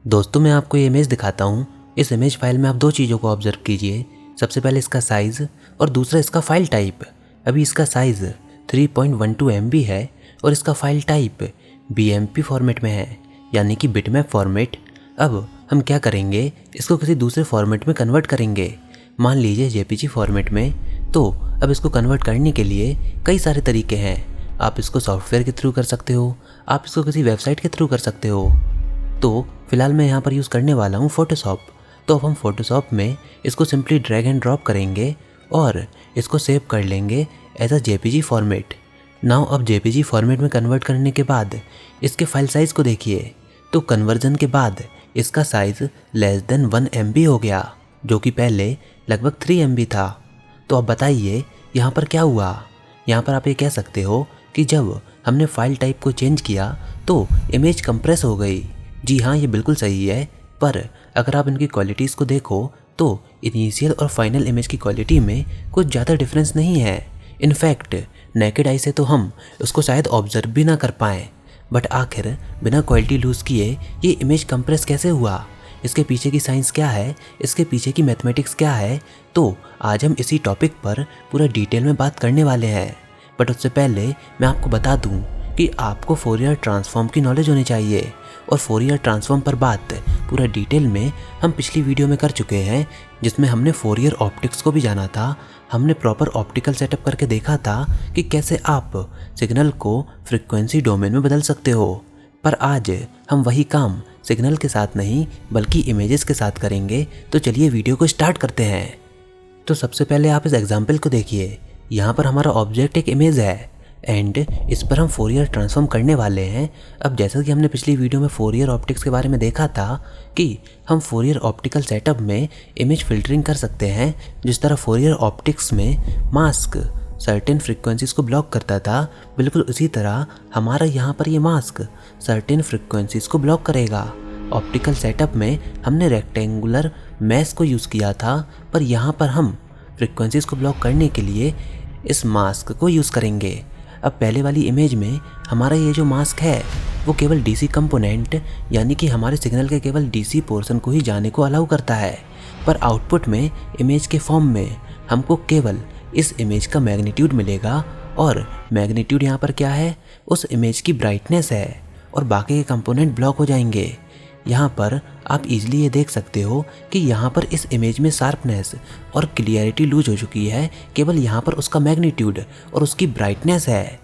दोस्तों मैं आपको ये इमेज दिखाता हूँ। इस इमेज फाइल में आप दो चीज़ों को ऑब्जर्व कीजिए। सबसे पहले इसका साइज़ और दूसरा इसका फाइल टाइप। अभी इसका साइज़ 3.12 MB है और इसका फाइल टाइप BMP फॉर्मेट में है, यानी कि बिटमैप फॉर्मेट। अब हम क्या करेंगे, इसको किसी दूसरे फॉर्मेट में कन्वर्ट करेंगे, मान लीजिए JPG फॉर्मेट में। तो अब इसको कन्वर्ट करने के लिए कई सारे तरीके हैं। आप इसको सॉफ्टवेयर के थ्रू कर सकते हो, आप इसको किसी वेबसाइट के थ्रू कर सकते हो। तो फिलहाल मैं यहाँ पर यूज़ करने वाला हूँ फोटोशॉप। तो अब हम फोटोशॉप में इसको सिंपली ड्रैग एंड ड्रॉप करेंगे और इसको सेव कर लेंगे as a JPG format. Now अब JPG फॉर्मेट में कन्वर्ट करने के बाद इसके फाइल साइज़ को देखिए, तो कन्वर्जन के बाद इसका साइज़ लेस देन 1 MB हो गया, जो कि पहले लगभग 3 MB था। तो अब बताइए यहाँ पर क्या हुआ। यहाँ पर आप ये कह सकते हो कि जब हमने फाइल टाइप को चेंज किया तो इमेज कंप्रेस हो गई। जी हाँ, ये बिल्कुल सही है, पर अगर आप इनकी क्वालिटीज़ को देखो तो इनिशियल और फाइनल इमेज की क्वालिटी में कुछ ज़्यादा डिफरेंस नहीं है। इनफैक्ट नेकेड आई से तो हम उसको शायद ऑब्जर्व भी ना कर पाएँ। बट आखिर बिना क्वालिटी लूज़ किए ये इमेज कंप्रेस कैसे हुआ, इसके पीछे की साइंस क्या है, इसके पीछे की मैथमेटिक्स क्या है, तो आज हम इसी टॉपिक पर पूरा डिटेल में बात करने वाले हैं। बट उससे पहले मैं आपको बता दूं कि आपको फोरियर ट्रांसफॉर्म की नॉलेज होनी चाहिए। और फोरियर ट्रांसफॉर्म पर बात पूरा डिटेल में हम पिछली वीडियो में कर चुके हैं, जिसमें हमने फोरियर ऑप्टिक्स को भी जाना था। हमने प्रॉपर ऑप्टिकल सेटअप करके देखा था कि कैसे आप सिग्नल को फ्रीक्वेंसी डोमेन में बदल सकते हो। पर आज हम वही काम सिग्नल के साथ नहीं बल्कि इमेजेस के साथ करेंगे। तो चलिए वीडियो को स्टार्ट करते हैं। तो सबसे पहले आप इस एग्जाम्पल को देखिए। यहाँ पर हमारा ऑब्जेक्ट एक इमेज है एंड इस पर हम फोरियर ट्रांसफॉर्म करने वाले हैं। अब जैसा कि हमने पिछली वीडियो में फोरियर ऑप्टिक्स के बारे में देखा था कि हम फोरियर ऑप्टिकल सेटअप में इमेज फिल्टरिंग कर सकते हैं। जिस तरह फोरियर ऑप्टिक्स में मास्क सर्टेन फ्रीक्वेंसीज को ब्लॉक करता था, बिल्कुल उसी तरह हमारा यहाँ पर ये मास्क सर्टेन फ्रीक्वेंसीज को ब्लॉक करेगा। ऑप्टिकल सेटअप में हमने रेक्टेंगुलर मैश को यूज़ किया था, पर यहाँ पर हम फ्रीक्वेंसीज को ब्लॉक करने के लिए इस मास्क को यूज़ करेंगे। अब पहले वाली इमेज में हमारा ये जो मास्क है वो केवल DC कंपोनेंट, यानी कि हमारे सिग्नल के केवल DC पोर्शन को ही जाने को अलाउ करता है। पर आउटपुट में इमेज के फॉर्म में हमको केवल इस इमेज का मैग्नीट्यूड मिलेगा, और मैग्नीट्यूड यहाँ पर क्या है, उस इमेज की ब्राइटनेस है, और बाकी के कंपोनेंट ब्लॉक हो जाएंगे। यहाँ पर आप इजीली ये देख सकते हो कि यहाँ पर इस इमेज में शार्पनेस और क्लियरिटी लूज हो चुकी है, केवल यहाँ पर उसका मैग्नीट्यूड और उसकी ब्राइटनेस है।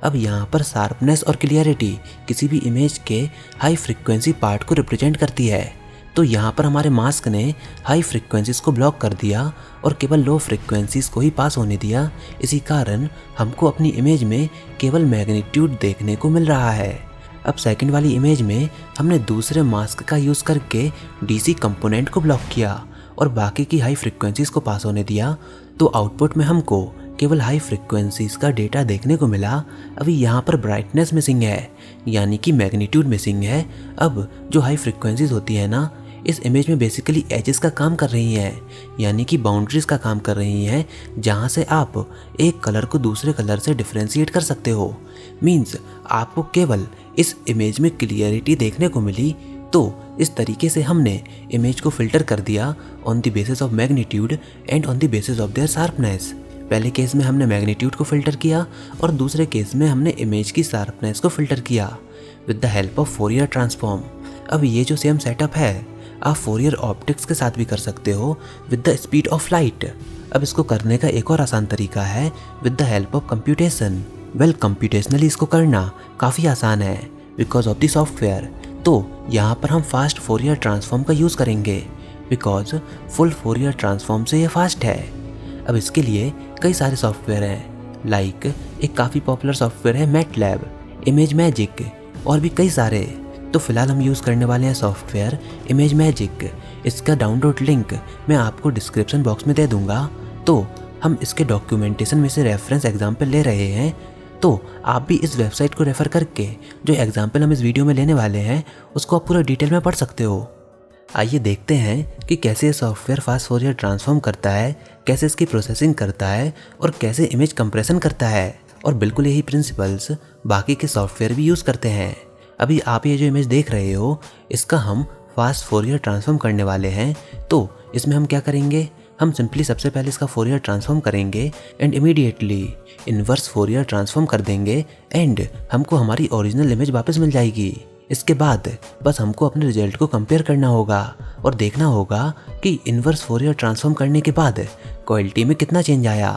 अब यहाँ पर शार्पनेस और क्लियरिटी किसी भी इमेज के हाई फ्रीक्वेंसी पार्ट को रिप्रेजेंट करती है। तो यहाँ पर हमारे मास्क ने हाई फ्रीक्वेंसीज को ब्लॉक कर दिया और केवल लो फ्रीक्वेंसीज को ही पास होने दिया। इसी कारण हमको अपनी इमेज में केवल मैग्नीट्यूड देखने को मिल रहा है। अब सेकंड वाली इमेज में हमने दूसरे मास्क का यूज़ करके DC कंपोनेंट को ब्लॉक किया और बाकी की हाई फ्रीक्वेंसीज को पास होने दिया। तो आउटपुट में हमको केवल हाई फ्रीक्वेंसीज का डेटा देखने को मिला। अभी यहाँ पर ब्राइटनेस मिसिंग है, यानी कि मैग्नीट्यूड मिसिंग है। अब जो हाई फ्रीक्वेंसीज होती है ना, इस इमेज में बेसिकली एजेस का काम कर रही हैं, यानी कि बाउंड्रीज का काम कर रही हैं, जहाँ से आप एक कलर को दूसरे कलर से डिफ्रेंशिएट कर सकते हो। मीन्स आपको केवल इस इमेज में क्लियरिटी देखने को मिली। तो इस तरीके से हमने इमेज को फिल्टर कर दिया on the basis of magnitude and on the basis of their sharpness. पहले केस में हमने मैग्नीट्यूड को फिल्टर किया और दूसरे केस में हमने इमेज की शार्पनेस को फिल्टर किया with the help of Fourier transform. अब ये जो सेम सेटअप है आप फोरियर ऑप्टिक्स के साथ भी कर सकते हो with the speed of light. अब इसको करने का एक और आसान तरीका है with the help of computation. Well, computationally इसको करना काफ़ी आसान है बिकॉज ऑफ द सॉफ्टवेयर। तो यहाँ पर हम फास्ट फोरियर ट्रांसफॉर्म का यूज़ करेंगे बिकॉज फुल फोरियर ट्रांसफॉर्म से ये फास्ट है। अब इसके लिए कई सारे सॉफ्टवेयर हैं, लाइक एक काफ़ी पॉपुलर सॉफ्टवेयर है मैटलैब, इमेज मैजिक और भी कई सारे। तो फिलहाल हम यूज़ करने वाले हैं सॉफ्टवेयर इमेज मैजिक। इसका डाउनलोड लिंक मैं आपको डिस्क्रिप्शन बॉक्स में दे दूंगा। तो हम इसके डॉक्यूमेंटेशन में से रेफरेंस एग्जाम्पल ले रहे हैं, तो आप भी इस वेबसाइट को रेफ़र करके जो एग्जाम्पल हम इस वीडियो में लेने वाले हैं उसको आप पूरा डिटेल में पढ़ सकते हो। आइए देखते हैं कि कैसे ये सॉफ्टवेयर फास्ट फोरियर ट्रांसफॉर्म करता है, कैसे इसकी प्रोसेसिंग करता है और कैसे इमेज कंप्रेशन करता है। और बिल्कुल यही प्रिंसिपल्स बाकी के सॉफ्टवेयर भी यूज़ करते हैं। अभी आप ये जो इमेज देख रहे हो इसका हम फास्ट फोरियर ट्रांसफॉर्म करने वाले हैं, तो इसमें हम क्या करेंगे, हम सिंपली सबसे पहले इसका फोरियर ट्रांसफॉर्म करेंगे and immediately inverse Fourier transform कर देंगे एंड हमको हमारी ओरिजिनल इमेज वापस मिल जाएगी। इसके बाद बस हमको अपने रिजल्ट को कंपेयर करना होगा और देखना होगा कि इन्वर्स फोरियर ट्रांसफॉर्म करने के बाद क्वालिटी में कितना चेंज आया।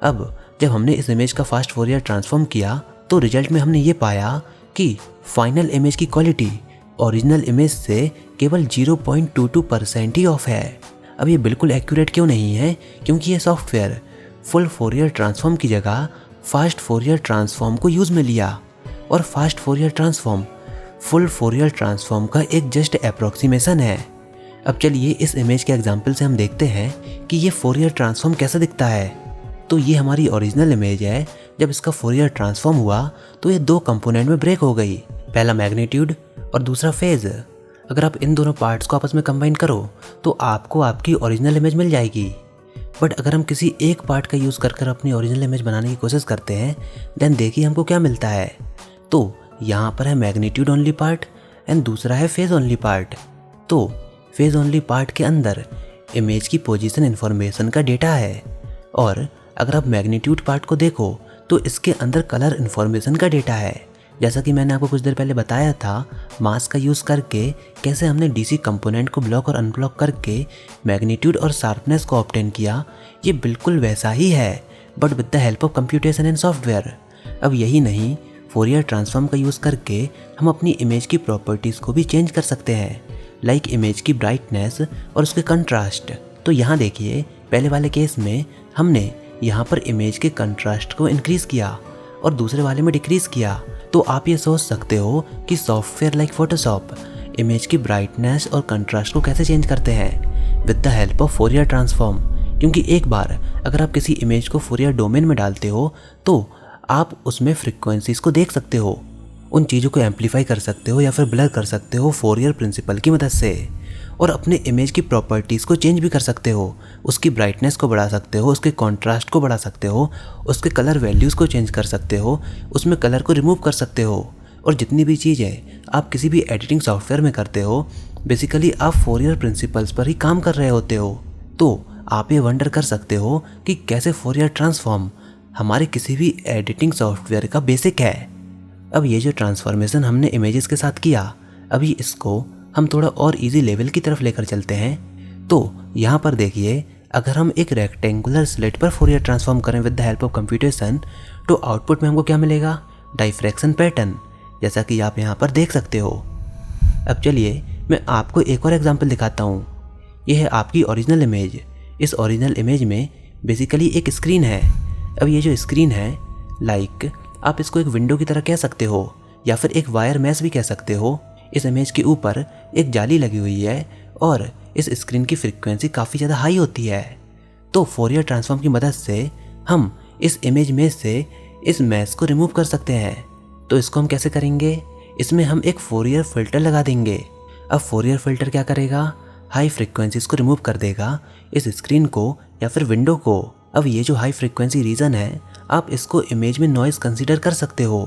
अब जब हमने इस इमेज का फास्ट फोरियर ट्रांसफॉर्म किया तो रिजल्ट में हमने ये पाया कि फाइनल इमेज की क्वालिटी ओरिजिनल इमेज से केवल 0.22% ही ऑफ है। अब ये बिल्कुल एक्यूरेट क्यों नहीं है, क्योंकि ये सॉफ्टवेयर फुल फोरियर ट्रांसफॉर्म की जगह फास्ट फोरियर ट्रांसफॉर्म को यूज़ में लिया और fast Fourier transform full Fourier transform का एक जस्ट अप्रोक्सीमेशन है। अब चलिए इस इमेज के एग्जाम्पल से हम देखते हैं कि ये फोरियर ट्रांसफॉर्म कैसा दिखता है। तो ये हमारी ओरिजिनल इमेज है। जब इसका फोरियर ट्रांसफॉर्म हुआ तो ये दो कंपोनेंट में ब्रेक हो गई, पहला मैग्नीट्यूड और दूसरा फेज। अगर आप इन दोनों पार्ट्स को आपस में कंबाइन करो तो आपको आपकी ओरिजिनल इमेज मिल जाएगी। बट अगर हम किसी एक पार्ट का यूज़ कर अपनी ओरिजिनल इमेज बनाने की कोशिश करते हैं, देन देखिए हमको क्या मिलता है। तो यहाँ पर है मैग्नीट्यूड ओनली पार्ट एंड दूसरा है फेज ओनली पार्ट। तो फेज ओनली पार्ट के अंदर इमेज की पोजीशन इन्फॉर्मेशन का डेटा है और अगर आप मैग्नीट्यूड पार्ट को देखो तो इसके अंदर कलर इन्फॉर्मेशन का डेटा है। जैसा कि मैंने आपको कुछ देर पहले बताया था, मास्क का यूज़ करके कैसे हमने डीसी कंपोनेंट को ब्लॉक और अनब्लॉक करके मैग्नीट्यूड और शार्पनेस को ऑब्टेन किया, ये बिल्कुल वैसा ही है but with the help of computation and software. अब यही नहीं, फोरियर ट्रांसफॉर्म का यूज़ करके हम अपनी इमेज की प्रॉपर्टीज़ को भी चेंज कर सकते हैं, लाइक इमेज की ब्राइटनेस और उसके कंट्रास्ट। तो यहाँ देखिए, पहले वाले केस में हमने यहाँ पर इमेज के कंट्रास्ट को इंक्रीज़ किया और दूसरे वाले में डिक्रीज़ किया। तो आप ये सोच सकते हो कि सॉफ्टवेयर लाइक फोटोशॉप इमेज की ब्राइटनेस और कंट्रास्ट को कैसे चेंज करते हैं with the help of Fourier transform. क्योंकि एक बार अगर आप किसी इमेज को फोरियर डोमेन में डालते हो तो आप उसमें फ्रीक्वेंसीज को देख सकते हो, उन चीज़ों को एम्पलीफाई कर सकते हो या फिर ब्लर कर सकते हो फोरियर प्रिंसिपल की मदद से, और अपने इमेज की प्रॉपर्टीज़ को चेंज भी कर सकते हो। उसकी ब्राइटनेस को बढ़ा सकते हो, उसके कॉन्ट्रास्ट को बढ़ा सकते हो, उसके कलर वैल्यूज़ को चेंज कर सकते हो, उसमें कलर को रिमूव कर सकते हो। और जितनी भी चीज़ें आप किसी भी एडिटिंग सॉफ्टवेयर में करते हो, बेसिकली आप फोरियर प्रिंसिपल्स पर ही काम कर रहे होते हो। तो आप ये वंडर कर सकते हो कि कैसे फोरियर ट्रांसफॉर्म हमारे किसी भी एडिटिंग सॉफ्टवेयर का बेसिक है। अब ये जो ट्रांसफॉर्मेशन हमने इमेजेस के साथ किया, अभी इसको हम थोड़ा और इजी लेवल की तरफ लेकर चलते हैं। तो यहाँ पर देखिए, अगर हम एक रेक्टेंगुलर स्लिट पर फोरियर ट्रांसफॉर्म करें with the help of computation, तो आउटपुट में हमको क्या मिलेगा, डाइफ्रैक्शन पैटर्न, जैसा कि आप यहाँ पर देख सकते हो। अब चलिए मैं आपको एक और एग्जांपल दिखाता हूँ। यह है आपकी ओरिजिनल इमेज। इस ओरिजिनल इमेज में बेसिकली एक स्क्रीन है। अब ये जो स्क्रीन है, लाइक आप इसको एक विंडो की तरह कह सकते हो या फिर एक वायर मैश भी कह सकते हो। इस इमेज के ऊपर एक जाली लगी हुई है और इस स्क्रीन की फ्रीक्वेंसी काफ़ी ज़्यादा हाई होती है। तो फोरियर ट्रांसफॉर्म की मदद से हम इस इमेज में से इस मैश को रिमूव कर सकते हैं। तो इसको हम कैसे करेंगे, इसमें हम एक फोरियर फिल्टर लगा देंगे। अब फोरियर फिल्टर क्या करेगा, हाई फ्रीक्वेंसीज को रिमूव कर देगा, इस स्क्रीन को या फिर विंडो को। अब ये जो हाई फ्रीक्वेंसी रीजन है, आप इसको इमेज में नॉइज़ कंसीडर कर सकते हो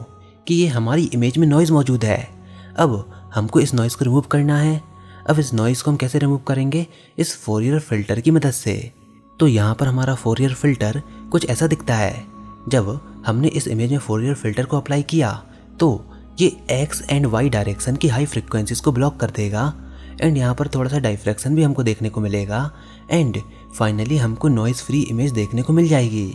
कि ये हमारी इमेज में नॉइज़ मौजूद है। अब हमको इस नॉइज़ को रिमूव करना है। अब इस नॉइज़ को हम कैसे रिमूव करेंगे, इस फोरियर फिल्टर की मदद से। तो यहाँ पर हमारा फोरियर फिल्टर कुछ ऐसा दिखता है। जब हमने इस इमेज में फोरियर फिल्टर को अप्लाई किया तो ये एक्स एंड वाई डायरेक्शन की हाई फ्रीक्वेंसीज को ब्लॉक कर देगा एंड यहाँ पर थोड़ा सा डाइफ्रैक्शन भी हमको देखने को मिलेगा एंड फाइनली हमको नॉइज़ फ्री इमेज देखने को मिल जाएगी।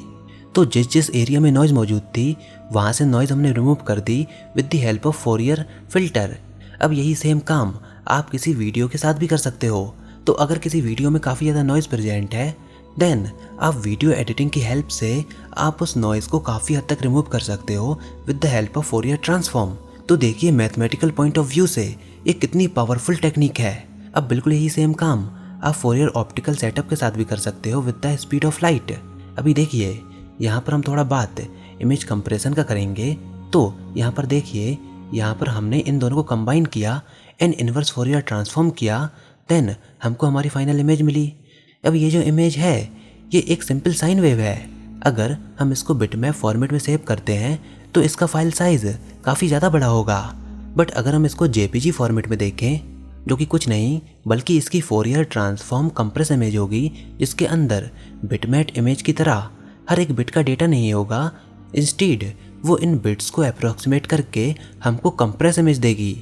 तो जिस जिस एरिया में नॉइज़ मौजूद थी वहाँ से नॉइज़ हमने रिमूव कर दी with the help of Fourier filter. अब यही सेम काम आप किसी वीडियो के साथ भी कर सकते हो। तो अगर किसी वीडियो में काफ़ी ज़्यादा नॉइज़ प्रेजेंट है, देन आप वीडियो एडिटिंग की हेल्प से आप उस नॉइज़ को काफ़ी हद तक रिमूव कर सकते हो with the help of Fourier transform. तो देखिए मैथमेटिकल पॉइंट ऑफ व्यू से ये कितनी पावरफुल टेक्निक है। अब बिल्कुल यही सेम काम आप फोरियर ऑप्टिकल सेटअप के साथ भी कर सकते हो with the speed of light. अभी देखिए यहाँ पर हम थोड़ा बात इमेज कंप्रेशन का करेंगे। तो यहाँ पर देखिए, यहाँ पर हमने इन दोनों को कंबाइन किया एंड इन्वर्स फोरियर ट्रांसफॉर्म किया, देन हमको हमारी फाइनल इमेज मिली। अब ये जो इमेज है ये एक सिंपल साइन वेव है। अगर हम इसको बिटमैप फॉर्मेट में सेव करते हैं तो इसका फाइल साइज़ काफ़ी ज़्यादा बड़ा होगा, बट अगर हम इसको जेपीजी फॉर्मेट में देखें जो कि कुछ नहीं बल्कि इसकी फोरियर ट्रांसफॉर्म कंप्रेस इमेज होगी, जिसके अंदर बिटमैप इमेज की तरह हर एक बिट का डेटा नहीं होगा। इंस्टीड वो इन बिट्स को अप्रोक्सीमेट करके हमको कंप्रेस इमेज देगी।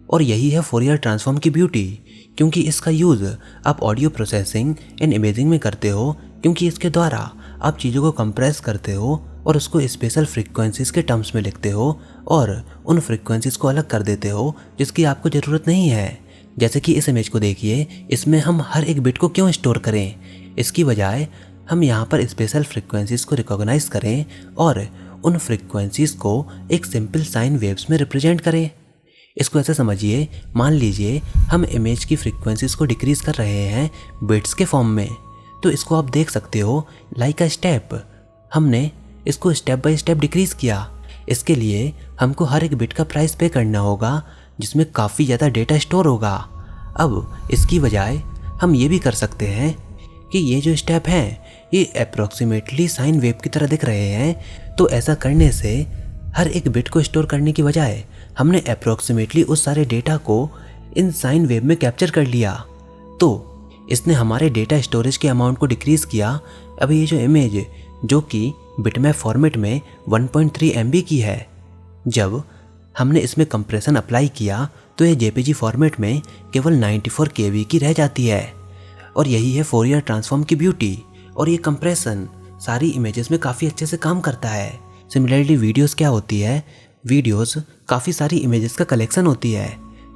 और यही है फोरियर ट्रांसफॉर्म की ब्यूटी, क्योंकि इसका यूज़ आप ऑडियो प्रोसेसिंग एंड इमेजिंग में करते हो, क्योंकि इसके द्वारा आप चीज़ों को कंप्रेस करते हो और उसको स्पेशल फ्रीक्वेंसीज के टर्म्स में लिखते हो और उन फ्रीक्वेंसीज को अलग कर देते हो जिसकी आपको ज़रूरत नहीं है। जैसे कि इस इमेज को देखिए, इसमें हम हर एक बिट को क्यों स्टोर करें, इसकी बजाय हम यहाँ पर स्पेशल फ्रीक्वेंसीज को रिकॉग्नाइज करें और उन फ्रीक्वेंसीज को एक सिंपल साइन वेव्स में रिप्रेजेंट करें। इसको ऐसे समझिए, मान लीजिए हम इमेज की फ्रीक्वेंसीज को डिक्रीज कर रहे हैं बिट्स के फॉर्म में, तो इसको आप देख सकते हो लाइक अ स्टेप। हमने इसको स्टेप बाय स्टेप डिक्रीज किया। इसके लिए हमको हर एक बिट का प्राइस पे करना होगा, जिसमें काफ़ी ज़्यादा डेटा स्टोर होगा। अब इसकी बजाय हम ये भी कर सकते हैं कि ये जो स्टेप हैं ये अप्रॉक्सीमेटली साइन वेव की तरह दिख रहे हैं, तो ऐसा करने से हर एक बिट को स्टोर करने की बजाय हमने अप्रॉक्सीमेटली उस सारे डेटा को इन साइन वेव में कैप्चर कर लिया, तो इसने हमारे डेटा स्टोरेज के अमाउंट को डिक्रीज़ किया। अब ये जो इमेज जो कि बिटमैप फॉर्मेट में 1.3 MB की है, जब हमने इसमें कंप्रेशन अप्लाई किया तो ये JPG फॉर्मेट में केवल 94 KB की रह जाती है। और यही है फोरियर ट्रांसफॉर्म की ब्यूटी। और ये कंप्रेशन सारी इमेजेस में काफ़ी अच्छे से काम करता है। सिमिलरली वीडियोस क्या होती है, वीडियोस काफ़ी सारी इमेजेस का कलेक्शन होती है,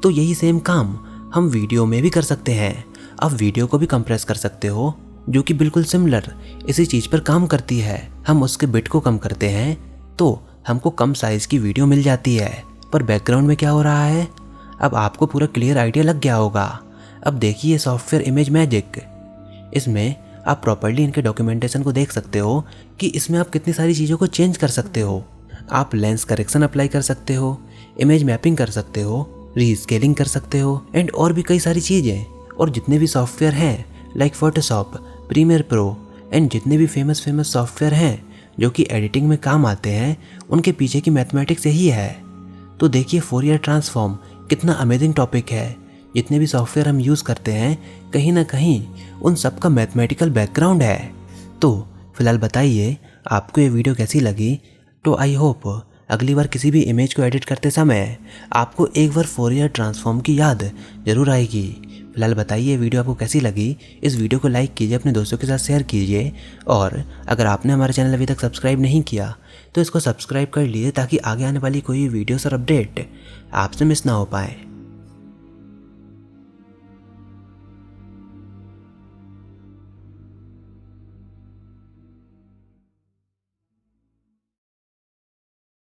तो यही सेम काम हम वीडियो में भी कर सकते हैं। आप वीडियो को भी कंप्रेस कर सकते हो, जो कि बिल्कुल सिमिलर इसी चीज़ पर काम करती है। हम उसके बिट को कम करते हैं तो हमको कम साइज़ की वीडियो मिल जाती है। पर बैकग्राउंड में क्या हो रहा है, अब आपको पूरा क्लियर आइडिया लग गया होगा। अब देखिए सॉफ्टवेयर इमेज मैजिक, इसमें आप प्रॉपर्ली इनके डॉक्यूमेंटेशन को देख सकते हो कि इसमें आप कितनी सारी चीज़ों को चेंज कर सकते हो। आप लेंस करेक्शन अप्लाई कर सकते हो, इमेज मैपिंग कर सकते हो, रीस्केलिंग कर सकते हो एंड और भी कई सारी चीज़ें। और जितने भी सॉफ्टवेयर हैं like Photoshop, Premiere Pro and जितने भी फेमस सॉफ्टवेयर हैं जो कि एडिटिंग में काम आते हैं, उनके पीछे की मैथमेटिक्स यही है। तो देखिए फोरियर ट्रांसफॉर्म कितना अमेजिंग टॉपिक है। जितने भी सॉफ्टवेयर हम यूज़ करते हैं कहीं ना कहीं उन सब का मैथमेटिकल बैकग्राउंड है। तो फिलहाल बताइए आपको ये वीडियो कैसी लगी। तो आई होप अगली बार किसी भी इमेज को एडिट करते समय आपको एक बार फोरियर ट्रांसफॉर्म की याद ज़रूर आएगी। फिलहाल बताइए वीडियो आपको कैसी लगी। इस वीडियो को लाइक कीजिए, अपने दोस्तों के साथ शेयर कीजिए, और अगर आपने हमारे चैनल अभी तक सब्सक्राइब नहीं किया तो इसको सब्सक्राइब कर लीजिए ताकि आगे आने वाली कोई वीडियोस और अपडेट आपसे मिस ना हो पाए।